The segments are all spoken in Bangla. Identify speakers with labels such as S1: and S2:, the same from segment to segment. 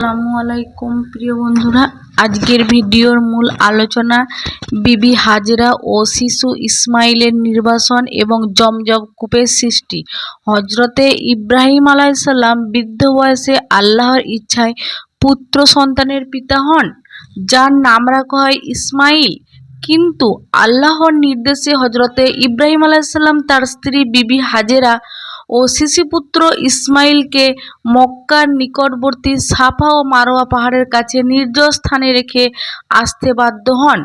S1: আসসালামু আলাইকুম প্রিয় বন্ধুরা, আজকের ভিডিওর মূল আলোচনা বিবি হাজেরা ও শিশু ইসমাইলের নির্বাসন এবং জমজম কূপের সৃষ্টি। হজরতে ইব্রাহিম আলাইসাল্লাম বৃদ্ধ বয়সে আল্লাহর ইচ্ছায় পুত্র সন্তানের পিতা হন, যার নাম রাখা হয় ইসমাইল। কিন্তু আল্লাহর নির্দেশে হজরতে ইব্রাহিম আলাইসাল্লাম তার স্ত্রী বিবি হাজেরা ও শিশুপুত্র ইসমাইলকে মক্কার নিকটবর্তী সাফা ও মারোয়া পাহাড়ের কাছে নির্জন স্থানে রেখে আসতে বাধ্য হন।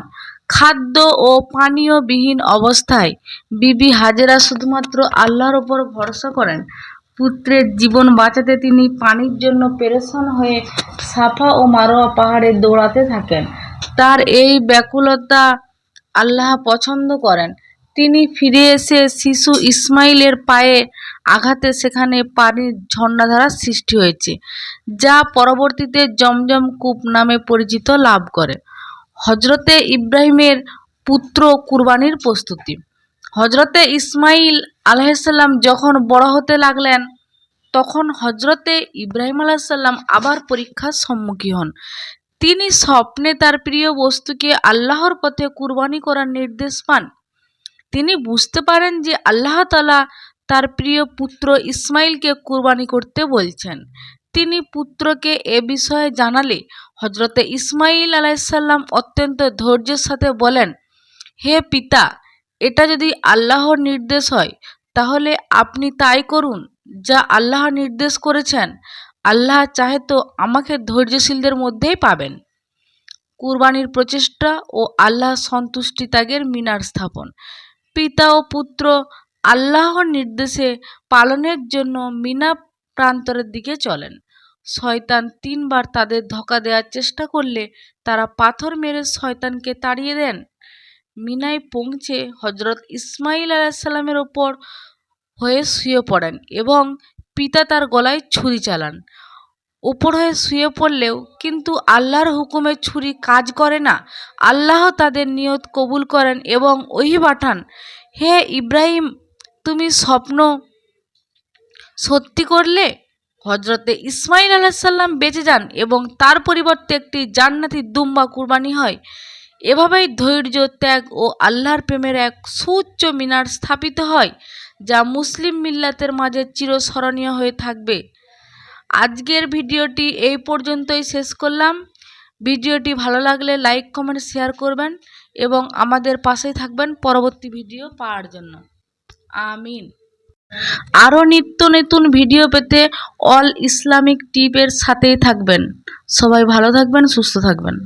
S1: খাদ্য ও পানীয় বিহীন অবস্থায় বিবি হাজেরা শুধুমাত্র আল্লাহর ওপর ভরসা করেন। পুত্রের জীবন বাঁচাতে তিনি পানির জন্য পেরেশান হয়ে সাফা ও মারোয়া পাহাড়ে দৌড়াতে থাকেন। তার এই ব্যাকুলতা আল্লাহ পছন্দ করেন। তিনি ফিরে এসে শিশু ইসমাইলের পায়ে আঘাতে সেখানে পানির ঝর্ণাধারার সৃষ্টি হয়েছে, যা পরবর্তীতে জমজম কূপ নামে পরিচিত লাভ করে। হজরতে ইব্রাহিমের পুত্র কুরবানির প্রস্তুতি। হজরতে ইসমাইল আলাইহিসসালাম যখন বড় হতে লাগলেন, তখন হজরতে ইব্রাহিম আলাইহিসসালাম আবার পরীক্ষার সম্মুখীন হন। তিনি স্বপ্নে তার প্রিয় বস্তুকে আল্লাহর পথে কুরবানি করার নির্দেশ পান। তিনি বুঝতে পারেন যে আল্লাহ তাআলা তার প্রিয় পুত্র ইসমাইলকে কুরবানি করতে বলছেন। তিনি পুত্রকে এ বিষয়ে জানালে হজরতে ইসমাইল আলাইহিসসালাম অত্যন্ত ধৈর্যের সাথে বলেন, হে পিতা, এটা যদি আল্লাহর নির্দেশ হয় তাহলে আপনি তাই করুন যা আল্লাহ নির্দেশ করেছেন। আল্লাহ চাহে তো আমাকে ধৈর্যশীলদের মধ্যেই পাবেন। কুরবানির প্রচেষ্টা ও আল্লাহ সন্তুষ্টি ত্যাগের মিনার স্থাপন। পিতা ও পুত্র আল্লাহর নির্দেশে পালনের জন্য মিনা প্রান্তরের দিকে চলেন। শয়তান 3 বার তাদের ধোঁকা দেওয়ার চেষ্টা করলে তারা পাথর মেরে শয়তানকে তাড়িয়ে দেন। মিনায় পৌঁছে হজরত ইসমাইল আলাইহিসসালামের ওপর হয়ে শুয়ে পড়েন এবং পিতা তার গলায় ছুরি চালান। উপর হয়ে শুয়ে পড়লেও কিন্তু আল্লাহর হুকুমে ছুরি কাজ করে না। আল্লাহ তাদের নিয়ত কবুল করেন এবং ওহী পাঠান, হে ইব্রাহিম, তুমি স্বপ্ন সত্যি করলে। হজরতে ইসমাইল আলাইহিসসালাম বেঁচে যান এবং তার পরিবর্তে একটি জান্নাতি দুম্বা কুরবানি হয়। এভাবেই ধৈর্য, ত্যাগ ও আল্লাহর প্রেমের এক সুউচ্চ মিনার স্থাপিত হয়, যা মুসলিম মিল্লাতের মাঝে চিরস্মরণীয় হয়ে থাকবে। আজকের ভিডিওটি এই পর্যন্তই শেষ করলাম। ভিডিওটি ভালো লাগলে লাইক, কমেন্ট, শেয়ার করবেন এবং আমাদের পাশেই থাকবেন পরবর্তী ভিডিও পাওয়ার জন্য। আমিন। আরও নিত্য নতুন ভিডিও পেতে অল ইসলামিক টিপের সাথেই থাকবেন। সবাই ভালো থাকবেন, সুস্থ থাকবেন।